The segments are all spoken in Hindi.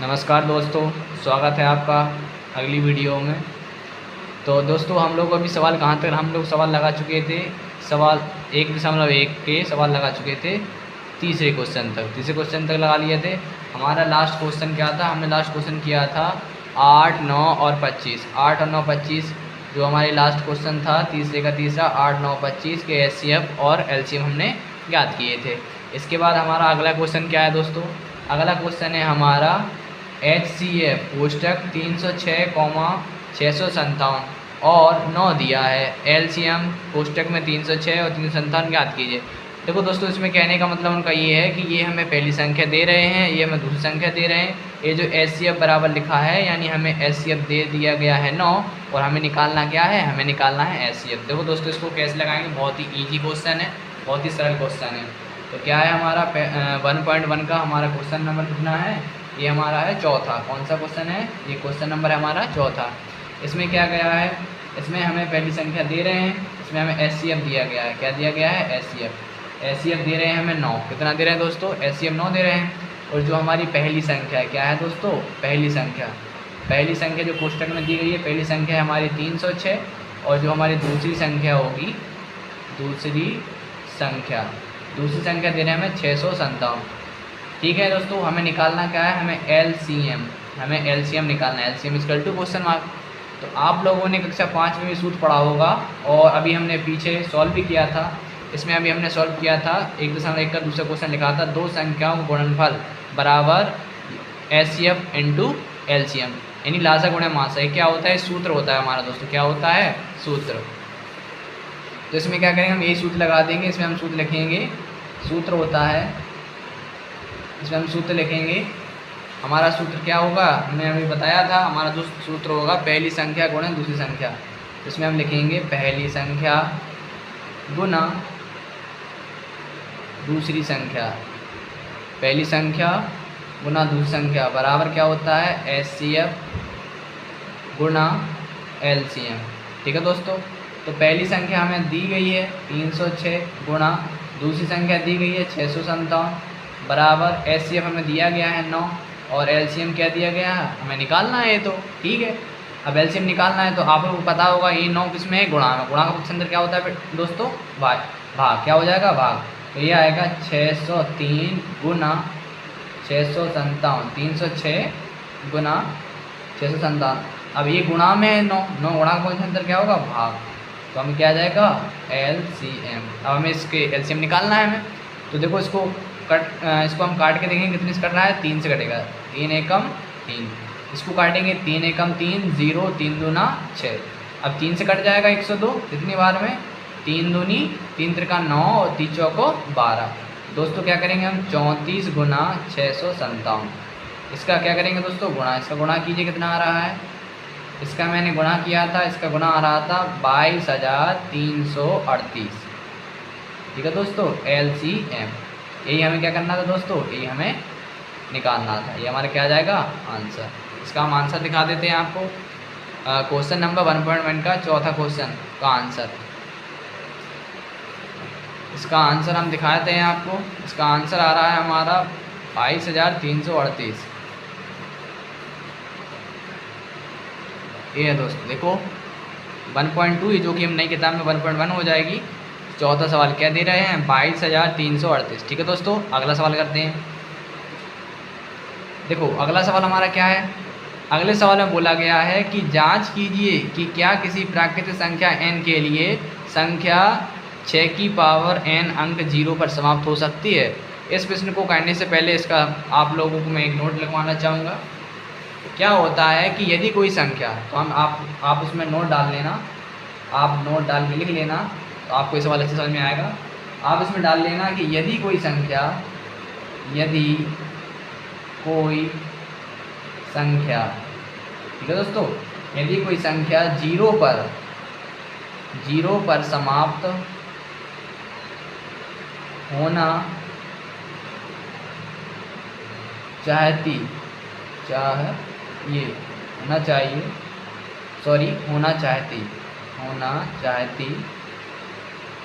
नमस्कार दोस्तों, स्वागत है आपका अगली वीडियो में। तो दोस्तों हम लोग अभी सवाल कहाँ तक हम लोग सवाल लगा चुके थे। सवाल 1.1 के सवाल लगा चुके थे तीसरे क्वेश्चन तक लगा लिए थे। हमारा लास्ट क्वेश्चन क्या था? हमने लास्ट क्वेश्चन किया था 8, 9 और 25। 8 और 9, 25 जो हमारे लास्ट क्वेश्चन था तीसरे का तीसरा। 8, 9, 25 के HCF और LCM हमने ज्ञात किए थे। इसके बाद हमारा अगला क्वेश्चन क्या है दोस्तों? अगला क्वेश्चन है हमारा HCF कोष्टक 306,657 और 9 दिया है। LCM कोष्टक में 306 और 357 ज्ञात कीजिए। देखो दोस्तों, इसमें कहने का मतलब उनका ये है कि ये हमें पहली संख्या दे रहे हैं, ये हमें दूसरी संख्या दे रहे हैं। ये जो HCF बराबर लिखा है यानी हमें HCF दे दिया गया है 9 और हमें निकालना क्या है? हमें निकालना है HCF। देखो दोस्तों, इसको कैसे लगाएंगे? बहुत ही ईजी क्वेश्चन है, बहुत ही सरल क्वेश्चन है। तो क्या है हमारा 1.1 का हमारा क्वेश्चन नंबर कितना है? ये हमारा है चौथा। कौन सा क्वेश्चन है? ये क्वेश्चन नंबर है हमारा चौथा। इसमें क्या गया है? इसमें हमें पहली संख्या दे रहे हैं, इसमें हमें HCF दिया गया है। क्या दिया गया है? HCF दे रहे हैं हमें 9। कितना दे रहे हैं दोस्तों? HCF 9 दे रहे हैं। और जो हमारी पहली संख्या है क्या है दोस्तों? पहली संख्या जो कोष्टक में दी गई है, पहली संख्या है हमारी 306 और जो हमारी दूसरी संख्या होगी, दूसरी संख्या दे रहे हैं हमें 657। ठीक है दोस्तों, हमें निकालना क्या है? हमें LCM निकालना है। LCM equal to question mark. तो आप लोगों ने कक्षा 5 में भी सूत्र पढ़ा होगा और अभी हमने पीछे सॉल्व भी किया था। इसमें अभी हमने सॉल्व किया था 1.1 का दूसरा क्वेश्चन लिखा था, दो संख्याओं का गुणनफल बराबर HCF इंटू LCM यानी लासा गुणा मासा। क्या होता है? सूत्र होता है हमारा दोस्तों। क्या होता है? सूत्र। तो इसमें क्या करेंगे? हम यही सूत्र लगा देंगे। इसमें हम सूत्र लिखेंगे, सूत्र होता है, इसमें हम सूत्र लिखेंगे। हमारा सूत्र क्या होगा? हमने अभी बताया था, हमारा जो सूत्र होगा पहली संख्या गुणा दूसरी संख्या। इसमें हम लिखेंगे पहली संख्या गुणा दूसरी संख्या, पहली संख्या गुणा दूसरी संख्या बराबर क्या होता है? HCF गुणा LCM। ठीक है दोस्तों, तो पहली संख्या हमें दी गई है 306 गुणा दूसरी संख्या दी गई है 657 बराबर HCF हमें दिया गया है 9 और LCM क्या दिया गया है? हमें निकालना है। तो ठीक है, अब LCM निकालना है तो आप लोगों को पता होगा ये 9 किस में है? गुणा में। गुणा का पक्ष अंदर क्या होता है दोस्तों? भाग। क्या हो जाएगा? भाग। तो ये आएगा 603 गुना 657, 306 गुना 657। अब ये गुणा में है 9 गुणा का पक्ष अंदर क्या होगा? भाग। तो हमें क्या आ जाएगा? LCM। अब हमें इसके LCM निकालना है हमें। तो देखो इसको हम काट के देखेंगे कितने से कट रहा है? 3 से कटेगा। 3 एकम 3। इसको काटेंगे 3 एकम 3, 0, 3 दूना 6। अब 3 से कट जाएगा 102 कितनी बार में? 3 दूनी 3 त्रिका 9 और 3 चौको 12। दोस्तों क्या करेंगे हम? 34 गुना 657। इसका क्या करेंगे दोस्तों? गुणा। इसका गुणा कीजिए, कितना आ रहा है? इसका मैंने गुणा किया था, इसका गुणा आ रहा था 22,338। ठीक है दोस्तों, LCM। यही हमें क्या करना था दोस्तों? यही हमें निकालना था। ये हमारा क्या आ जाएगा? आंसर। इसका हम आंसर दिखा देते हैं आपको। क्वेश्चन नंबर 1.1 का चौथा क्वेश्चन का आंसर। इसका आंसर हम दिखाते हैं आपको। इसका आंसर आ रहा है हमारा 22,338। ये है दोस्तों, देखो 1.2 जो कि हम नई किताब में 1.1 हो जाएगी। चौथा सवाल क्या दे रहे हैं? 22,338। ठीक है दोस्तों, अगला सवाल करते हैं। देखो अगला सवाल हमारा क्या है? अगले सवाल में बोला गया है कि जांच कीजिए कि क्या किसी प्राकृतिक संख्या n के लिए संख्या 6 की पावर n अंक 0 पर समाप्त हो सकती है। इस प्रश्न को करने से पहले इसका आप लोगों को मैं एक नोट लिखवाना चाहूँगा। क्या होता है कि यदि कोई संख्या, तो हम आप उसमें नोट डाल लेना, आप नोट डाल के लिख लेना, तो आपको ये सवाल अच्छे समझ में आएगा। आप इसमें डाल लेना कि यदि कोई संख्या ठीक है दोस्तों, यदि कोई संख्या 0 पर समाप्त होना चाहती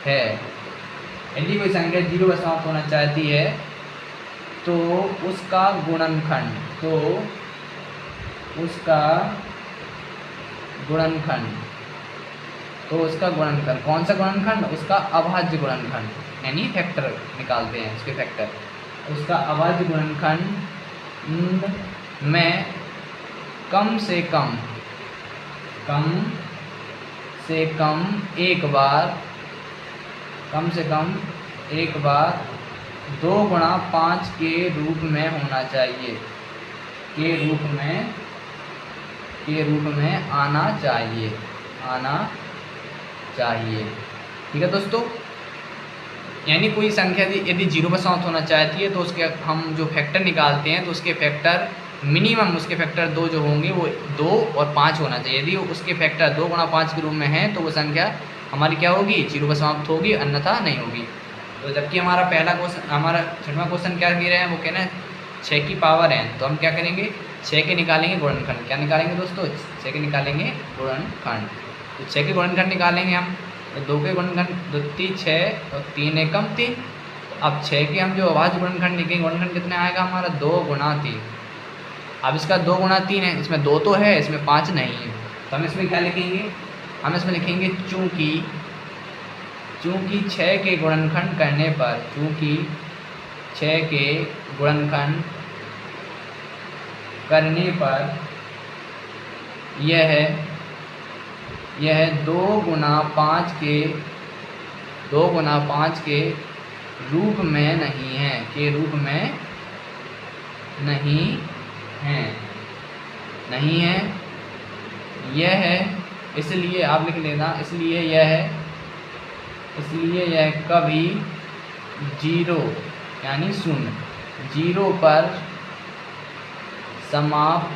है, यदि कोई संख्या 0 पर समाप्त होना चाहती है तो उसका गुणनखंड उसका गुणनखंड। तो उसका गुणनखंड, कौन सा गुणनखंड? उसका अभाज्य गुणनखंड, यानी फैक्टर निकालते हैं उसके फैक्टर। उसका अभाज्य गुणनखंड में कम से कम एक बार 2 गुणा 5 के रूप में होना चाहिए, के रूप में आना चाहिए। ठीक है दोस्तों, यानी कोई संख्या यदि 0 पर समाप्त होना चाहती है तो उसके हम जो फैक्टर निकालते हैं तो उसके फैक्टर मिनिमम, उसके फैक्टर 2 जो होंगे वो 2 और 5 होना चाहिए। यदि उसके फैक्टर 2 गुणा 5 के रूप में है तो वो संख्या हमारी क्या होगी? 0 पर समाप्त होगी, अन्यथा नहीं होगी। तो जबकि हमारा पहला क्वेश्चन, हमारा 6वां क्वेश्चन क्या कह रहे हैं? वो कहना है 6 की पावर है, तो हम क्या करेंगे? 6 के निकालेंगे गुणनखंड। क्या निकालेंगे दोस्तों? 6 के निकालेंगे गुणनखंड। तो 6 के गुणनखंड निकालेंगे हम, तो 2 के गुणनखंड 2 3 6 और 3 एकम 3। अब 6 के हम जो अभाज्य गुणनखंड लिखेंगे, गुणनखंड कितना आएगा हमारा? 2 गुणा 3। अब इसका 2 गुणा 3 है, इसमें 2 तो है, इसमें 5 नहीं है, तो हम इसमें क्या लिखेंगे? हम इसमें लिखेंगे चूँकि 6 के गुणनखंड करने पर, चूँकि 6 के गुणनखंड करने पर यह 2 गुणा 5 के रूप में नहीं है, के रूप में नहीं है, यह है, इसलिए आप लिख लेना, इसलिए यह कभी 0 यानी 0 पर समाप्त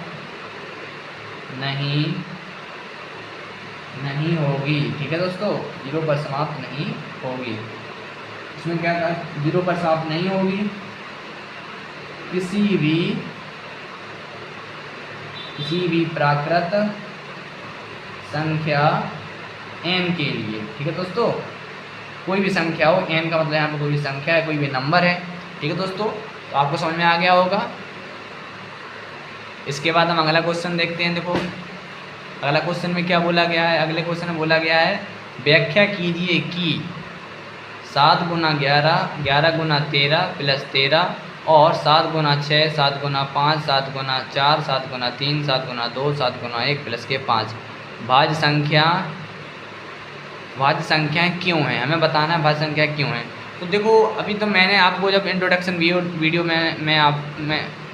नहीं होगी। ठीक है दोस्तों, 0 पर समाप्त नहीं होगी। इसमें क्या कहा? 0 पर समाप्त नहीं होगी किसी भी प्राकृत संख्या n के लिए। ठीक है दोस्तों, कोई भी संख्या हो, n का मतलब यहाँ पर कोई भी संख्या है, कोई भी नंबर है। ठीक है दोस्तों, तो आपको समझ में आ गया होगा। इसके बाद हम अगला क्वेश्चन देखते हैं। देखो अगला क्वेश्चन में क्या बोला गया है? अगले क्वेश्चन में बोला गया है व्याख्या कीजिए कि 7 गुना 11, 11 गुना 13 प्लस 13 और 7 गुना 6, 7 गुना 5, 7 गुना 4, 7 गुना 3, 7 गुना 2, 7 गुना 1 प्लस के 5 भाज्य संख्याएँ क्यों हैं? हमें बताना है भाज्य संख्या क्यों है। तो देखो अभी तो मैंने आपको जब इंट्रोडक्शन वीडियो में मैं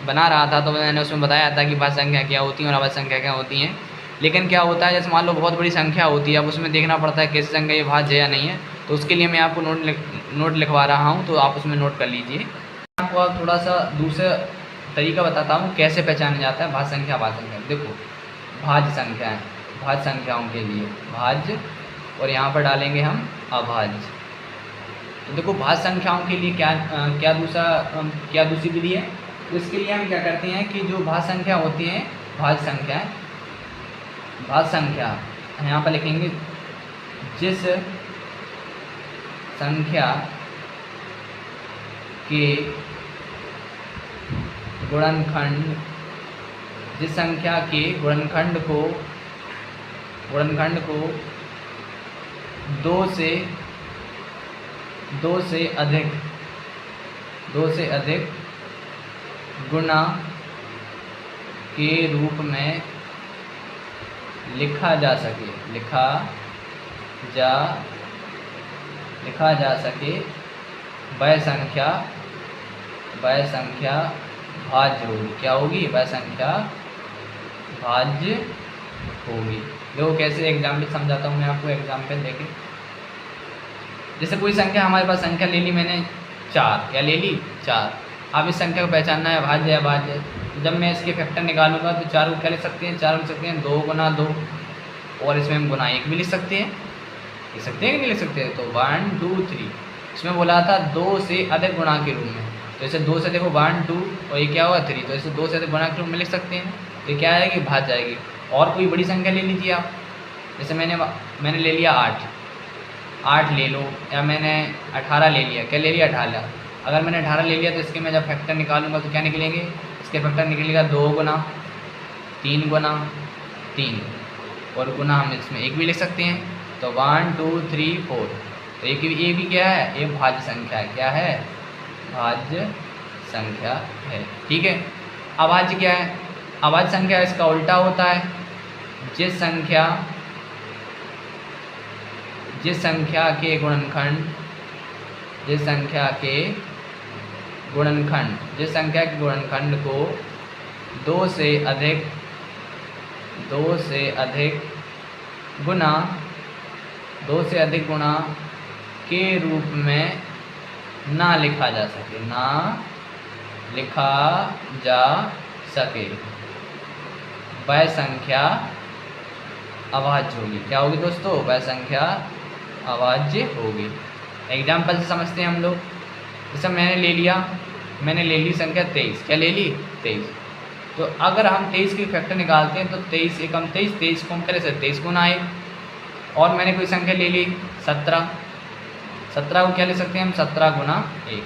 बना रहा था तो मैंने उसमें बताया था कि भाज्य संख्या क्या होती है और अभाज्य संख्या क्या होती हैं। लेकिन क्या होता है, जैसे मान लो बहुत बड़ी संख्या होती है, अब उसमें देखना पड़ता है कैसी संख्या ये भाज्य है या नहीं है। तो उसके लिए मैं आपको नोट लिखवा रहा हूँ, तो आप उसमें नोट कर लीजिए। आपको अब थोड़ा सा दूसरा तरीका बताता हूँ कैसे पहचाना जाता है भाज्य संख्या अभाज्य संख्या। देखो भाज्य संख्याएँ, भाज्य संख्याओं के लिए भाज्य और यहाँ पर डालेंगे हम अभाज्य। तो देखो भाज्य संख्याओं के लिए क्या दूसरी विधि है? तो इसके लिए हम क्या करते हैं कि जो भाज्य संख्या होती हैं, भाज्य संख्या यहाँ पर लिखेंगे जिस संख्या के गुणनखंड को 2 से अधिक गुना के रूप में लिखा जा सके वह संख्या भाज्य होगी। क्या होगी? वह संख्या भाज्य होगी। देखो कैसे एग्जाम्पल समझाता हूँ मैं आपको। एग्जाम्पल देखें, जैसे कोई संख्या हमारे पास संख्या ले ली मैंने 4, क्या ले ली? 4। अब इस संख्या को पहचानना है भाज्य है अभाज्य। जब मैं इसके फैक्टर निकालूंगा तो 4 को क्या लिख सकते हैं? 4 लिख सकते हैं 2 गुना 2, और इसमें हम गुना 1 भी लिख सकते हैं। लिख सकते हैं कि नहीं लिख सकते हैं? तो 1 2 3, इसमें बोला था 2 से अधिक गुणा के रूप में। तो इसे 2 से देखो 1 2 और ये क्या हुआ 3, तो इसे 2 से अधिक गुणा के रूप में लिख सकते हैं। तो ये क्या आएगी? भाज्य आएगी। और कोई बड़ी संख्या ले लीजिए आप, जैसे मैंने ले लिया 8 ले लो, या मैंने 18 ले लिया। क्या ले लिया? 18। अगर मैंने 18 ले लिया तो इसके मैं जब फैक्टर निकालूंगा तो क्या निकलेंगे? इसके फैक्टर निकलेगा 2 गुना 3 गुना 3 और गुना हम इसमें 1 भी लिख सकते हैं। तो 1 2 3 4। तो ये भी क्या है, ये भाज्य संख्या है। क्या है, भाज्य संख्या है। ठीक है। अभाज्य क्या है, अभाज्य संख्या इसका उल्टा होता है। जिस संख्या के गुणनखंड जिस संख्या के गुणनखंड को 2 से अधिक गुना के रूप में ना लिखा जा सके वह संख्या अभाज्य होगी। क्या होगी दोस्तों, वह संख्या अभाज्य होगी। एग्जाम्पल से समझते हैं हम लोग। जैसे मैंने ले ली संख्या 23। क्या ले ली, 23। तो अगर हम 23 की फैक्टर निकालते हैं तो 23 एकम 23, 23 को हम करे 23 गुना 1। और मैंने कोई संख्या ले ली 17, 17 को क्या ले सकते हैं हम, 17 गुना 1।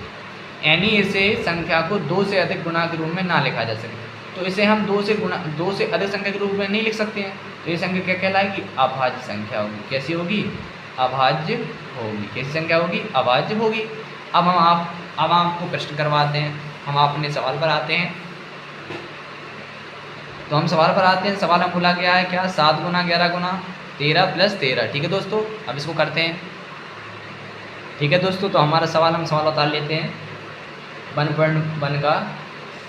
यानी इसे संख्या को 2 से अधिक गुना के रूप में ना लिखा जा सके। तो इसे हम 2 से अधिक संख्या के रूप में नहीं लिख सकते हैं। तो ये संख्या क्या कहलाएगी, अभाज्य संख्या होगी। कैसी होगी, अभाज्य होगी। कैसी संख्या होगी, अभाज्य होगी। अब आपको प्रश्न करवाते हैं। हम अपने सवाल पर आते हैं। तो हम सवाल पर आते हैं। सवाल हम बोला गया है क्या, 7 गुना 11 गुना 13 प्लस 13। ठीक है दोस्तों, अब इसको करते हैं। ठीक है दोस्तों, तो हमारा सवाल उतार लेते हैं। 1.1 का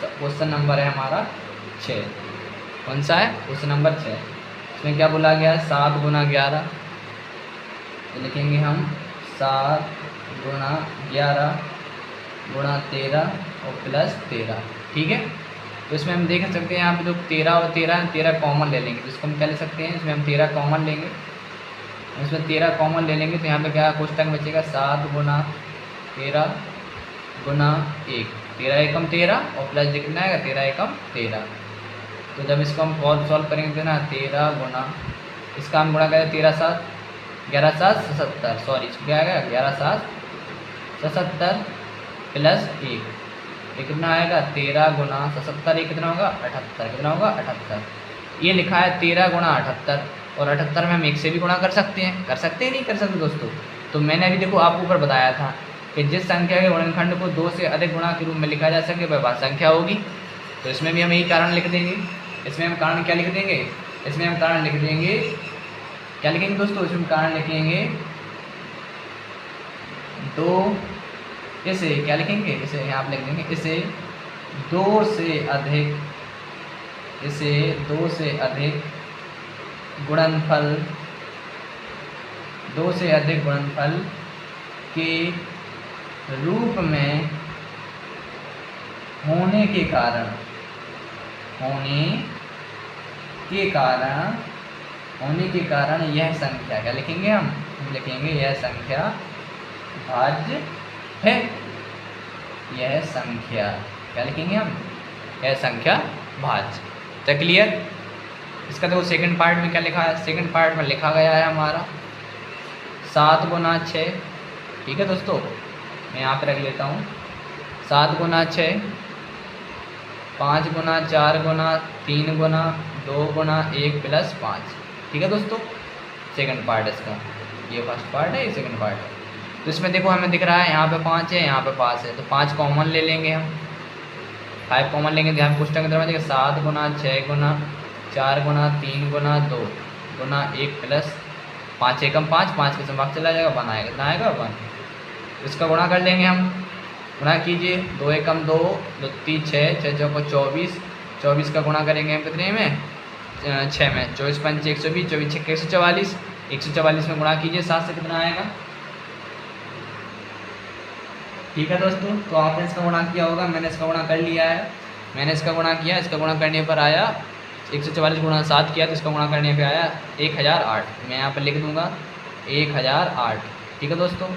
क्वेश्चन नंबर है हमारा 6। कौन सा है, क्वेश्चन नंबर 6। इसमें क्या बोला गया है, 7 गुना 11। तो लिखेंगे हम 7 गुना 11 गुणा 13 और प्लस 13। ठीक है। तो इसमें हम देख सकते हैं यहाँ पे जो 13 और 13 कॉमन ले लेंगे। तो इसको हम क्या ले सकते हैं, इसमें हम 13 कॉमन लेंगे। इसमें 13 कॉमन ले लेंगे तो यहाँ पे क्या कोष्टक में बचेगा, 7 गुना 13 गुना 1। 13 एकम 13 और प्लस कितना आएगा, 13 एकम 13। तो जब इसको हम सॉल्व करेंगे तो ना 13 गुना, इसका हम गुणा करें 13 7 11 7 77। सॉरी, इसको क्या आएगा 11 7 77 प्लस 1। ये कितना आएगा, 13 गुना 77। ये कितना होगा, 78। कितना होगा, 78। ये लिखा है 13 गुणा 78 और 78 में हम 1 से भी गुणा कर सकते हैं। नहीं कर सकते दोस्तों। तो मैंने अभी देखो आपको ऊपर बताया था कि जिस संख्या के गुणनखंड को 2 से अधिक गुणा के रूप में लिखा जा सके वह भाज्य संख्या होगी। तो इसमें भी हम यही कारण लिख देंगे। इसमें हम कारण क्या लिख देंगे, इसमें हम कारण लिख देंगे, क्या लिखेंगे दोस्तों, इसमें कारण लिखेंगे 2। इसे क्या लिखेंगे, इसे यहाँ पर लिख देंगे, इसे 2 से अधिक गुणनफल के रूप में होने के कारण यह संख्या, क्या लिखेंगे हम लिखेंगे यह संख्या भाज्य है। यह संख्या क्या लिखेंगे हम, यह संख्या भाज्य। तो क्लियर। इसका देखो सेकंड पार्ट में क्या लिखा है, सेकंड पार्ट में लिखा गया है हमारा 7 गुना 6। ठीक है दोस्तों, मैं यहाँ पे रख लेता हूँ 7 गुना 6 5 गुना 4 गुना 3 गुना 2 गुना 1 प्लस 5। ठीक है दोस्तों, सेकंड पार्ट इसका। ये फर्स्ट पार्ट है, ये सेकंड पार्ट है। तो इसमें देखो हमें दिख रहा है यहाँ पे 5 है, यहाँ पे 5 है। तो 5 कॉमन ले लेंगे हम, 5 कॉमन लेंगे। तो हम पुस्तक के दरवाजे 7 गुना 6 गुना 4 गुना 3 गुना 2 गुना 1 प्लस 5 एकम 5, 5 के संभाग चला जाएगा, 1 आएगा। कितना आएगा, 1। इसका गुणा कर लेंगे हम। गुणा कीजिए, 2 एकम 2 2 3 6 6 चौको 24, 24 का गुणा करेंगे हम कितने में, 6 में। 24 5 120, 24 6 144, 144 में गुणा कीजिए 7 से, कितना आएगा। ठीक है दोस्तों, तो आपने इसका गुणा किया होगा। मैंने इसका गुणा कर लिया है, मैंने इसका गुणा किया। इसका गुणा करने पर आया 144 गुणा 7 किया तो इसका गुणा करने पे आया 1008। मैं यहाँ पर लिख दूंगा 1008। ठीक है दोस्तों,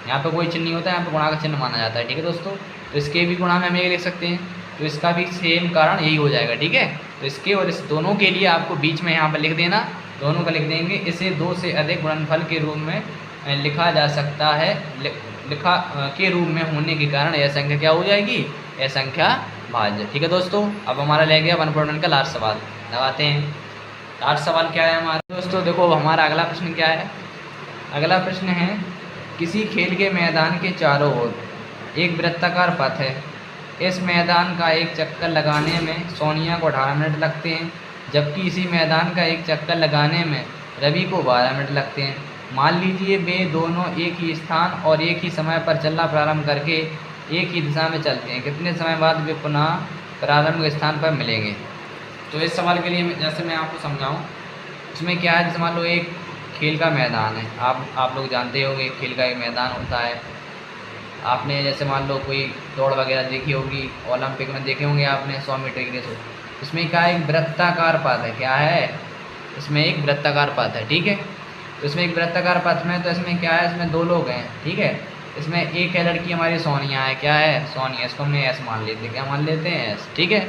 यहाँ पे कोई चिन्ह नहीं होता है, यहाँ पे गुणा का चिन्ह माना जाता है। ठीक है दोस्तों, तो इसके भी गुणा में हम ये लिख सकते हैं। तो इसका भी सेम कारण यही हो जाएगा। ठीक है, तो इसके और इस दोनों के लिए आपको बीच में यहाँ पर लिख देना, दोनों का लिख देंगे। इसे 2 से अधिक गुणनफल के रूप में लिखा जा सकता है, लिखा के रूप में होने के कारण यह संख्या क्या हो जाएगी, यह संख्या भाज्य। ठीक है दोस्तों, अब हमारा रह गया 1.1 का लास्ट सवाल। लगाते हैं। लास्ट सवाल क्या है हमारा दोस्तों, देखो हमारा अगला प्रश्न क्या है। अगला प्रश्न है, किसी खेल के मैदान के चारों ओर एक वृत्ताकार पथ है। इस मैदान का एक चक्कर लगाने में सोनिया को 18 मिनट लगते हैं, जबकि इसी मैदान का एक चक्कर लगाने में रवि को 12 मिनट लगते हैं। मान लीजिए वे दोनों एक ही स्थान और एक ही समय पर चलना प्रारंभ करके एक ही दिशा में चलते हैं। कितने समय बाद वे पुनः प्रारंभिक स्थान पर मिलेंगे। तो इस सवाल के लिए जैसे मैं आपको समझाऊँ, इसमें क्या है, जैसे मान लो एक खेल का मैदान है, आप लोग जानते होंगे खेल का एक मैदान होता है। आपने जैसे मान लो कोई दौड़ वगैरह देखी होगी, ओलंपिक में देखे होंगे आपने 100 मीटर की रेस हो, इसमें क्या एक वृत्ताकार पथ है। क्या है, इसमें एक वृत्ताकार पथ है, ठीक है। तो इसमें एक वृत्ताकार पथ में, तो इसमें क्या है, इसमें 2 लोग हैं, ठीक है। इसमें एक है लड़की हमारी सोनिया है, क्या है, सोनिया, इसको हमने एस मान लेते हैं, क्या मान लेते हैं, एस, ठीक है।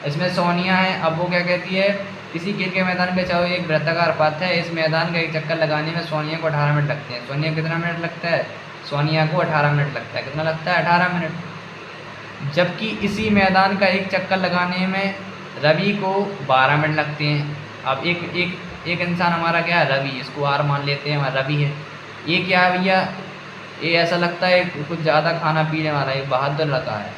इसमें सोनिया है, अब वो क्या कहती है, किसी खेल के मैदान में चाहे एक वृत्ताकार पथ है, इस मैदान का एक चक्कर लगाने में सोनिया को 18 मिनट लगते हैं। सोनिया कितना मिनट लगता है, सोनिया को 18 मिनट लगता है। कितना लगता है, 18 मिनट। जबकि इसी मैदान का एक चक्कर लगाने में रवि को 12 मिनट लगते हैं। अब एक इंसान हमारा क्या है, रवि, इसको आर मान लेते हैं, हमारा रवि है। ये क्या है भैया, ये ऐसा लगता है कुछ ज़्यादा खाना पीने वाला, एक बहादुर लड़का है,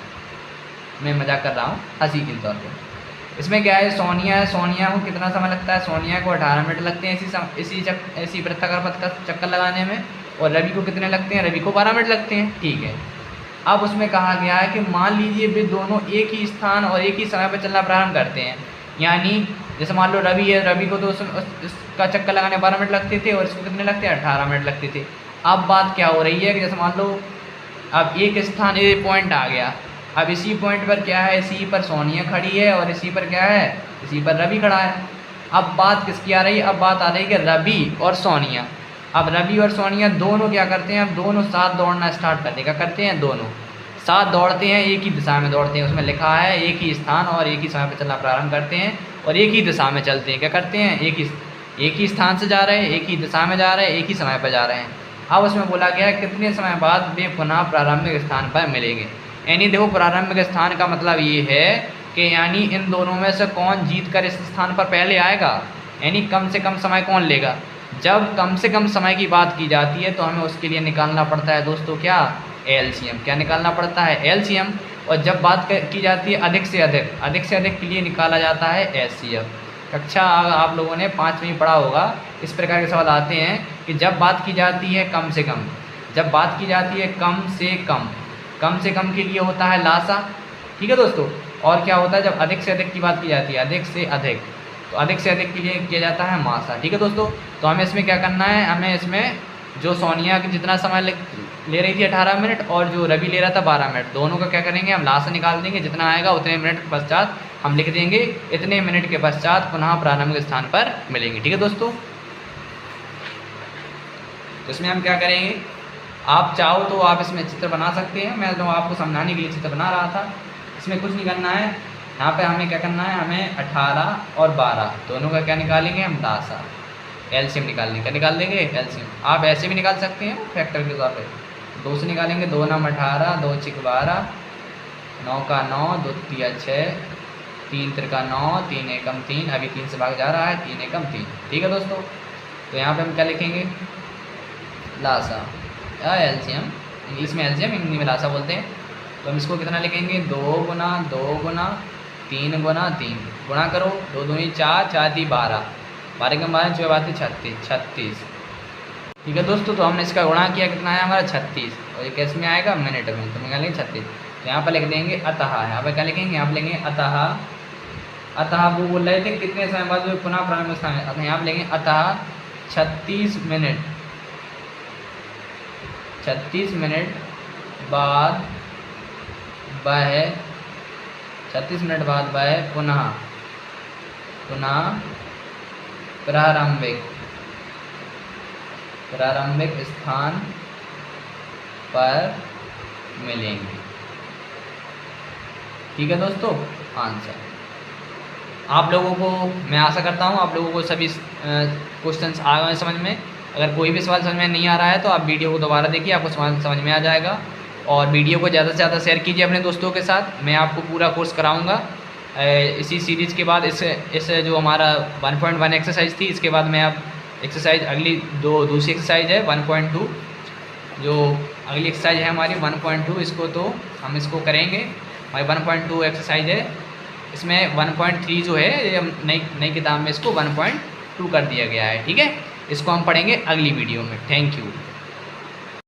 मैं मजाक कर रहा हूँ हंसी के तौर पे। इसमें क्या है, सोनिया है, सोनिया को कितना समय लगता है, सोनिया को 18 मिनट लगते हैं इसी वृत्ताकार पथ का चक्कर लगाने में, और रवि को कितने लगते हैं, रवि को 12 मिनट लगते हैं, ठीक है। अब उसमें कहा गया है कि मान लीजिए वे दोनों एक ही स्थान और एक ही समय पर चलना प्रारंभ करते हैं। यानी जैसे मान लो रवि है, रवि को तो इसका चक्कर लगाने 12 मिनट लगते थे और इसको कितने लगते हैं, 18 मिनट लगते थे। अब बात क्या हो रही है कि जैसे मान लो अब एक स्थान, ये पॉइंट आ गया, अब इसी पॉइंट पर क्या है, इसी पर सोनिया खड़ी है और इसी पर क्या है, इसी पर रवि खड़ा है। अब बात किसकी आ रही है, अब बात आ रही है कि रवि और सोनिया। अब रवि और सोनिया दोनों क्या करते हैं, अब दोनों साथ दौड़ना स्टार्ट करते हैं। क्या करते हैं, दोनों साथ दौड़ते हैं, एक ही दिशा में दौड़ते हैं। उसमें लिखा है एक ही स्थान और एक ही समय पर चलना प्रारंभ करते हैं और एक ही दिशा में चलते हैं। क्या करते हैं, एक ही स्थान से जा रहे हैं, एक ही दिशा में जा रहे हैं, एक ही समय पर जा रहे हैं। अब उसमें बोला गया है कितने समय बाद वे पुनः प्रारंभिक स्थान पर मिलेंगे। यानी देखो प्रारंभिक स्थान का मतलब ये है कि यानी इन दोनों में से कौन जीत कर इस स्थान पर पहले आएगा, यानी कम से कम समय कौन लेगा। जब कम से कम समय की बात की जाती है तो हमें उसके लिए निकालना पड़ता है दोस्तों क्या, एलसीएम। क्या निकालना पड़ता है, एलसीएम। और जब बात की जाती है अधिक से अधिक के लिए निकाला जाता है एचसीएफ। कक्षा आप लोगों ने 5वीं में पढ़ा होगा, इस प्रकार के सवाल आते हैं कि जब बात की जाती है कम से कम, जब बात की जाती है कम से कम के लिए होता है लासा, ठीक है दोस्तों। और क्या होता है जब अधिक से अधिक की बात की जाती है, अधिक से अधिक, तो अधिक से अधिक के लिए किया जाता है मासा, ठीक है दोस्तों। तो हमें इसमें क्या करना है, हमें इसमें जो सोनिया की जितना समय ले रही थी 18 मिनट और जो रवि ले रहा था 12 मिनट, दोनों का क्या करेंगे, हम लासा निकाल देंगे। जितना आएगा उतने मिनट के पश्चात हम लिख देंगे, इतने मिनट के पश्चात पुनः प्रारंभिक स्थान पर मिलेंगे, ठीक है दोस्तों। तो इसमें हम क्या करेंगे, आप चाहो तो आप इसमें चित्र बना सकते हैं, मैं तो आपको समझाने के लिए चित्र बना रहा था। इसमें कुछ नहीं करना है, यहाँ पे हमें क्या करना है, हमें 18 और 12 दोनों का क्या निकालेंगे, हम लासा, एलसीएम निकालने का निकाल देंगे एलसीएम। आप ऐसे भी निकाल सकते हैं फैक्टर के तौर पे, 2 से निकालेंगे, 2 नाम 18, 2 छिक 12, 9 का 9, 2 तिया 6, 3 त्रिका 9, 3 एकम 3, अभी 3 से भाग जा रहा है, 3 एकम 3, ठीक है दोस्तों। तो यहाँ पे हम क्या लिखेंगे, लासा या एलसीएम, इंग्लिश में एलसीएम, हिंदी में लासा बोलते हैं। तो हम इसको कितना लिखेंगे, 2 गुना 2 गुना 3 गुना 3, गुणा करो, 2 दूनी 4, 4 दी 12, 12 के 12 जो बात है 36, ठीक है दोस्तों। तो हमने इसका गुणा किया, कितना है हमारा 36, और ये कैसे में आएगा, मिनट में, तो निकालेंगे 36। तो यहाँ पर लिख देंगे अतः, यहाँ पर क्या लिखेंगे, यहाँ पर लेंगे अतः वो बोल रहे थे कितने समय बाद वो पुनः प्रारंभिक स्थान है, अतः यहाँ पर लेंगे अतः 36 मिनट बाद वह 36 मिनट बाद वह पुनः प्रारंभिक स्थान पर मिलेंगे, ठीक है दोस्तों। आंसर आप लोगों को, मैं आशा करता हूँ आप लोगों को सभी क्वेश्चंस आ गए समझ में। अगर कोई भी सवाल समझ में नहीं आ रहा है तो आप वीडियो को दोबारा देखिए, आपको सवाल समझ में आ जाएगा। और वीडियो को ज़्यादा से ज़्यादा शेयर कीजिए अपने दोस्तों के साथ, मैं आपको पूरा कोर्स कराऊँगा। इसी सीरीज़ के बाद इस जो हमारा 1.1 एक्सरसाइज थी, इसके बाद मैं अब एक्सरसाइज अगली दूसरी एक्सरसाइज है 1.2, जो अगली एक्सरसाइज है हमारी 1.2, इसको तो हम इसको करेंगे। हमारी 1.2 एक्सरसाइज है, इसमें 1.3 जो है ये नई किताब में इसको 1.2 कर दिया गया है। ठीक है, इसको हम पढ़ेंगे अगली वीडियो में। Thank you.